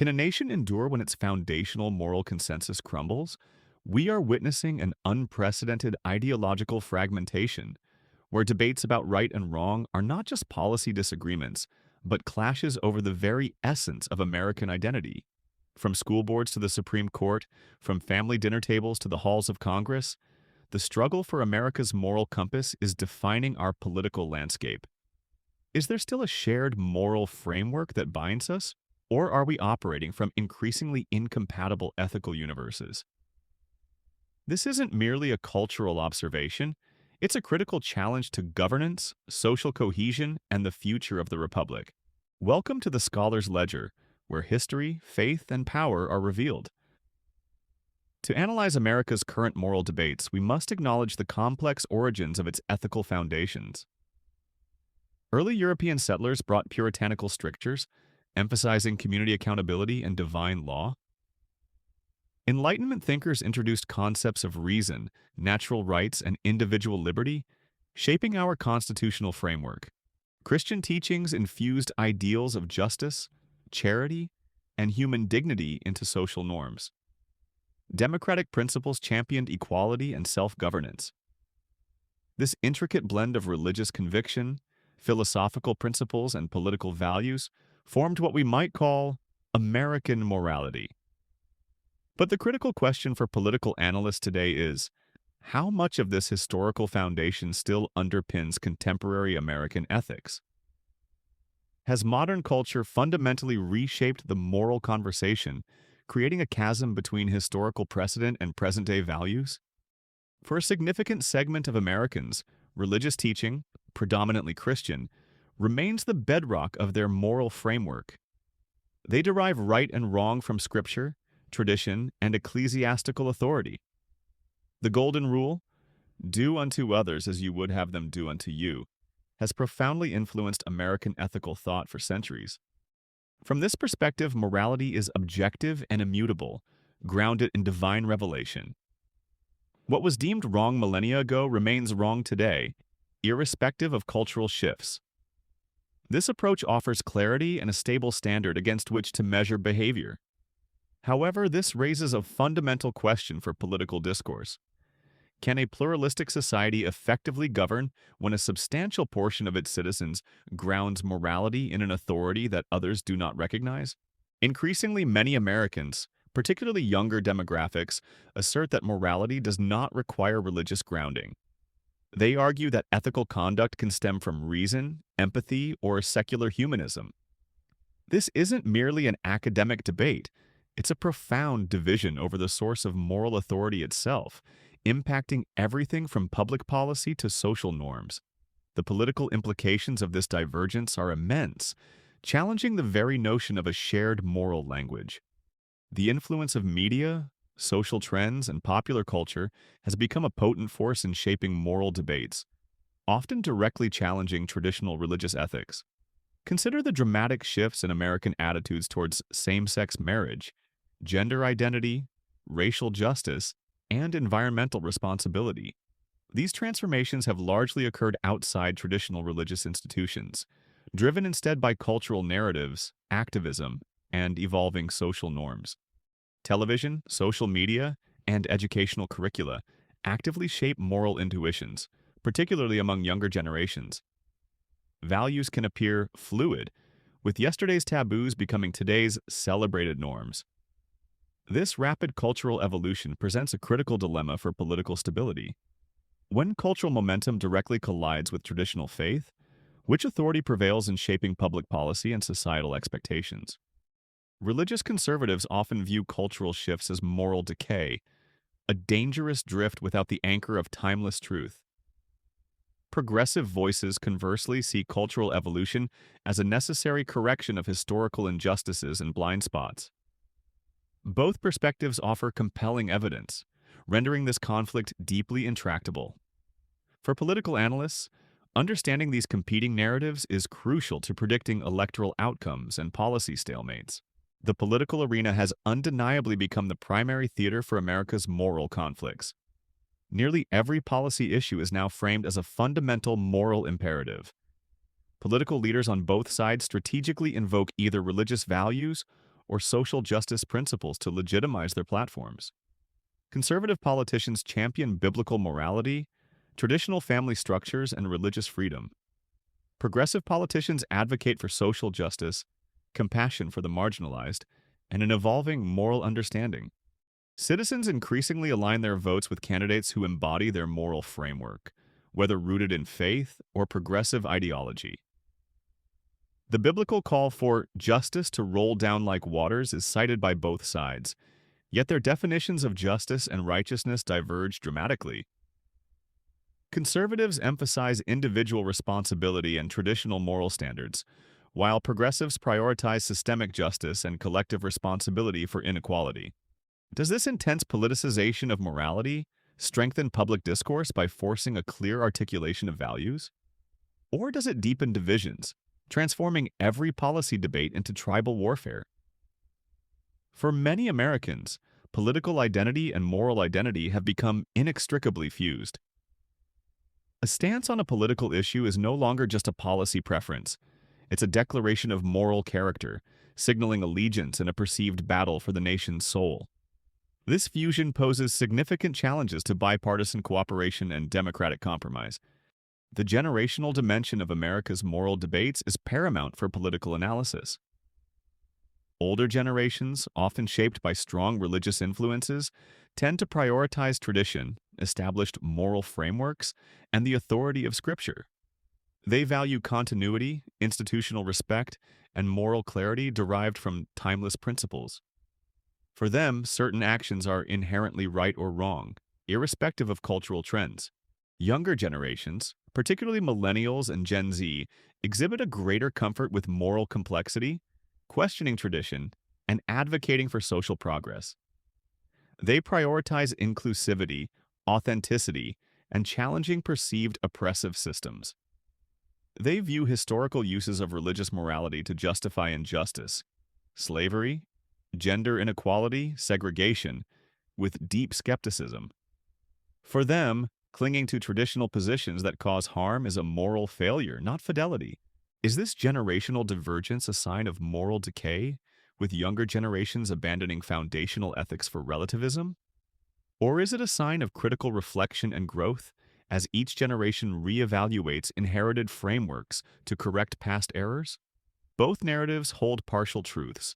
Can a nation endure when its foundational moral consensus crumbles? We are witnessing an unprecedented ideological fragmentation, where debates about right and wrong are not just policy disagreements, but clashes over the very essence of American identity. From school boards to the Supreme Court, from family dinner tables to the halls of Congress, the struggle for America's moral compass is defining our political landscape. Is there still a shared moral framework that binds us, or are we operating from increasingly incompatible ethical universes? This isn't merely a cultural observation, it's a critical challenge to governance, social cohesion, and the future of the Republic. Welcome to the Scholar's Ledger, where history, faith, and power are revealed. To analyze America's current moral debates, we must acknowledge the complex origins of its ethical foundations. Early European settlers brought puritanical strictures, emphasizing community accountability and divine law. Enlightenment thinkers introduced concepts of reason, natural rights, and individual liberty, shaping our constitutional framework. Christian teachings infused ideals of justice, charity, and human dignity into social norms. Democratic principles championed equality and self-governance. This intricate blend of religious conviction, philosophical principles, and political values formed what we might call American morality. But the critical question for political analysts today is, how much of this historical foundation still underpins contemporary American ethics? Has modern culture fundamentally reshaped the moral conversation, creating a chasm between historical precedent and present-day values? For a significant segment of Americans, religious teaching, predominantly Christian, remains the bedrock of their moral framework. They derive right and wrong from Scripture, tradition, and ecclesiastical authority. The Golden Rule, do unto others as you would have them do unto you, has profoundly influenced American ethical thought for centuries. From this perspective, morality is objective and immutable, grounded in divine revelation. What was deemed wrong millennia ago remains wrong today, irrespective of cultural shifts. This approach offers clarity and a stable standard against which to measure behavior. However, this raises a fundamental question for political discourse. Can a pluralistic society effectively govern when a substantial portion of its citizens grounds morality in an authority that others do not recognize? Increasingly, many Americans, particularly younger demographics, assert that morality does not require religious grounding. They argue that ethical conduct can stem from reason, empathy, or secular humanism. This isn't merely an academic debate. It's a profound division over the source of moral authority itself, impacting everything from public policy to social norms. The political implications of this divergence are immense, challenging the very notion of a shared moral language. The influence of media, social trends, and popular culture has become a potent force in shaping moral debates, often directly challenging traditional religious ethics. Consider the dramatic shifts in American attitudes towards same-sex marriage, gender identity, racial justice, and environmental responsibility. These transformations have largely occurred outside traditional religious institutions, driven instead by cultural narratives, activism, and evolving social norms. Television, social media, and educational curricula actively shape moral intuitions, particularly among younger generations. Values can appear fluid, with yesterday's taboos becoming today's celebrated norms. This rapid cultural evolution presents a critical dilemma for political stability. When cultural momentum directly collides with traditional faith, which authority prevails in shaping public policy and societal expectations? Religious conservatives often view cultural shifts as moral decay, a dangerous drift without the anchor of timeless truth. Progressive voices conversely see cultural evolution as a necessary correction of historical injustices and blind spots. Both perspectives offer compelling evidence, rendering this conflict deeply intractable. For political analysts, understanding these competing narratives is crucial to predicting electoral outcomes and policy stalemates. The political arena has undeniably become the primary theater for America's moral conflicts. Nearly every policy issue is now framed as a fundamental moral imperative. Political leaders on both sides strategically invoke either religious values or social justice principles to legitimize their platforms. Conservative politicians champion biblical morality, traditional family structures, and religious freedom. Progressive politicians advocate for social justice, compassion for the marginalized, and an evolving moral understanding. Citizens increasingly align their votes with candidates who embody their moral framework, whether rooted in faith or progressive ideology. The biblical call for justice to roll down like waters is cited by both sides, yet their definitions of justice and righteousness diverge dramatically. Conservatives emphasize individual responsibility and traditional moral standards, while progressives prioritize systemic justice and collective responsibility for inequality. Does this intense politicization of morality strengthen public discourse by forcing a clear articulation of values? Or does it deepen divisions, transforming every policy debate into tribal warfare? For many Americans, political identity and moral identity have become inextricably fused. A stance on a political issue is no longer just a policy preference. It's a declaration of moral character, signaling allegiance in a perceived battle for the nation's soul. This fusion poses significant challenges to bipartisan cooperation and democratic compromise. The generational dimension of America's moral debates is paramount for political analysis. Older generations, often shaped by strong religious influences, tend to prioritize tradition, established moral frameworks, and the authority of Scripture. They value continuity, institutional respect, and moral clarity derived from timeless principles. For them, certain actions are inherently right or wrong, irrespective of cultural trends. Younger generations, particularly millennials and Gen Z, exhibit a greater comfort with moral complexity, questioning tradition, and advocating for social progress. They prioritize inclusivity, authenticity, and challenging perceived oppressive systems. They view historical uses of religious morality to justify injustice, slavery, gender inequality, segregation, with deep skepticism. For them, clinging to traditional positions that cause harm is a moral failure, not fidelity. Is this generational divergence a sign of moral decay, with younger generations abandoning foundational ethics for relativism? Or is it a sign of critical reflection and growth as each generation reevaluates inherited frameworks to correct past errors? Both narratives hold partial truths.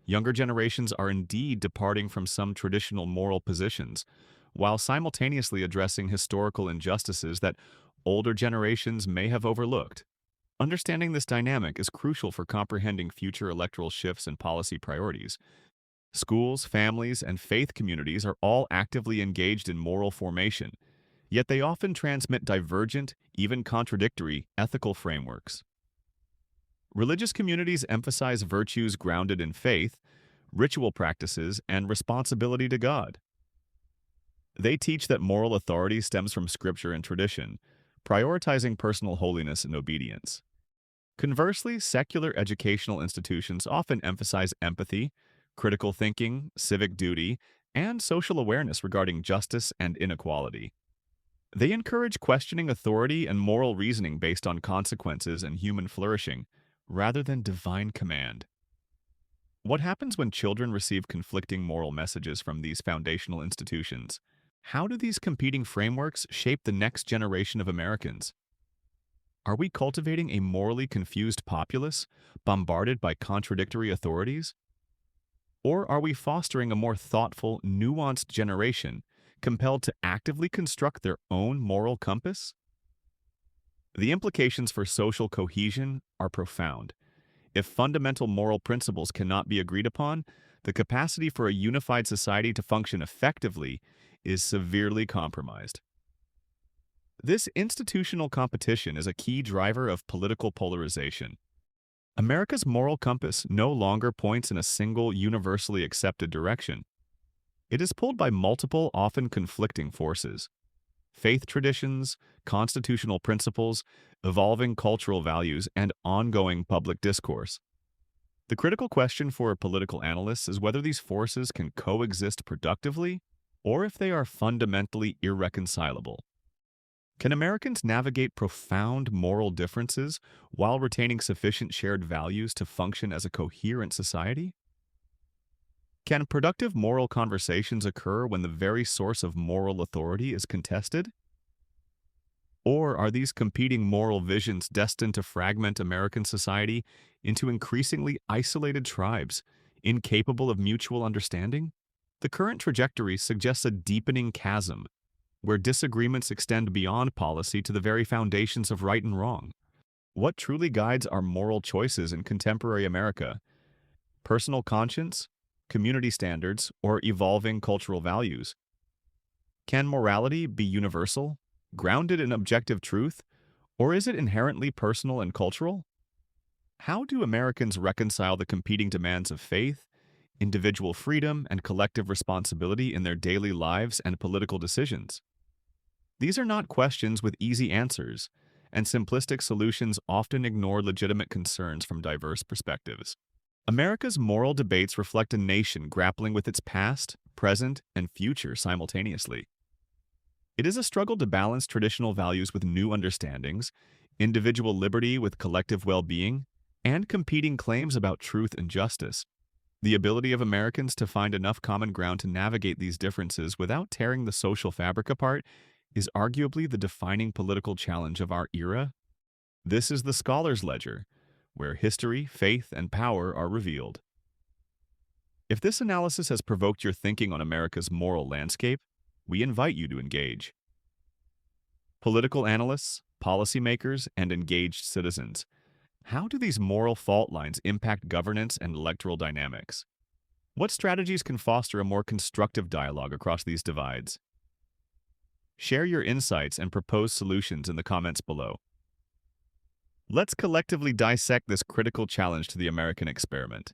Younger generations are indeed departing from some traditional moral positions, while simultaneously addressing historical injustices that older generations may have overlooked. Understanding this dynamic is crucial for comprehending future electoral shifts and policy priorities. Schools, families, and faith communities are all actively engaged in moral formation, yet they often transmit divergent, even contradictory, ethical frameworks. Religious communities emphasize virtues grounded in faith, ritual practices, and responsibility to God. They teach that moral authority stems from scripture and tradition, prioritizing personal holiness and obedience. Conversely, secular educational institutions often emphasize empathy, critical thinking, civic duty, and social awareness regarding justice and inequality. They encourage questioning authority and moral reasoning based on consequences and human flourishing, rather than divine command. What happens when children receive conflicting moral messages from these foundational institutions? How do these competing frameworks shape the next generation of Americans? Are we cultivating a morally confused populace, bombarded by contradictory authorities? Or are we fostering a more thoughtful, nuanced generation, compelled to actively construct their own moral compass? The implications for social cohesion are profound. If fundamental moral principles cannot be agreed upon, the capacity for a unified society to function effectively is severely compromised. This institutional competition is a key driver of political polarization. America's moral compass no longer points in a single, universally accepted direction. It is pulled by multiple, often conflicting forces: faith traditions, constitutional principles, evolving cultural values, and ongoing public discourse. The critical question for political analysts is whether these forces can coexist productively or if they are fundamentally irreconcilable. Can Americans navigate profound moral differences while retaining sufficient shared values to function as a coherent society? Can productive moral conversations occur when the very source of moral authority is contested? Or are these competing moral visions destined to fragment American society into increasingly isolated tribes, incapable of mutual understanding? The current trajectory suggests a deepening chasm, where disagreements extend beyond policy to the very foundations of right and wrong. What truly guides our moral choices in contemporary America? Personal conscience, community standards, or evolving cultural values? Can morality be universal, grounded in objective truth, or is it inherently personal and cultural? How do Americans reconcile the competing demands of faith, individual freedom, and collective responsibility in their daily lives and political decisions? These are not questions with easy answers, and simplistic solutions often ignore legitimate concerns from diverse perspectives. America's moral debates reflect a nation grappling with its past, present, and future simultaneously. It is a struggle to balance traditional values with new understandings, individual liberty with collective well-being, and competing claims about truth and justice. The ability of Americans to find enough common ground to navigate these differences without tearing the social fabric apart is arguably the defining political challenge of our era. This is the scholar's ledger, where history, faith, and power are revealed. If this analysis has provoked your thinking on America's moral landscape, we invite you to engage. Political analysts, policymakers, and engaged citizens, how do these moral fault lines impact governance and electoral dynamics? What strategies can foster a more constructive dialogue across these divides? Share your insights and propose solutions in the comments below. Let's collectively dissect this critical challenge to the American experiment.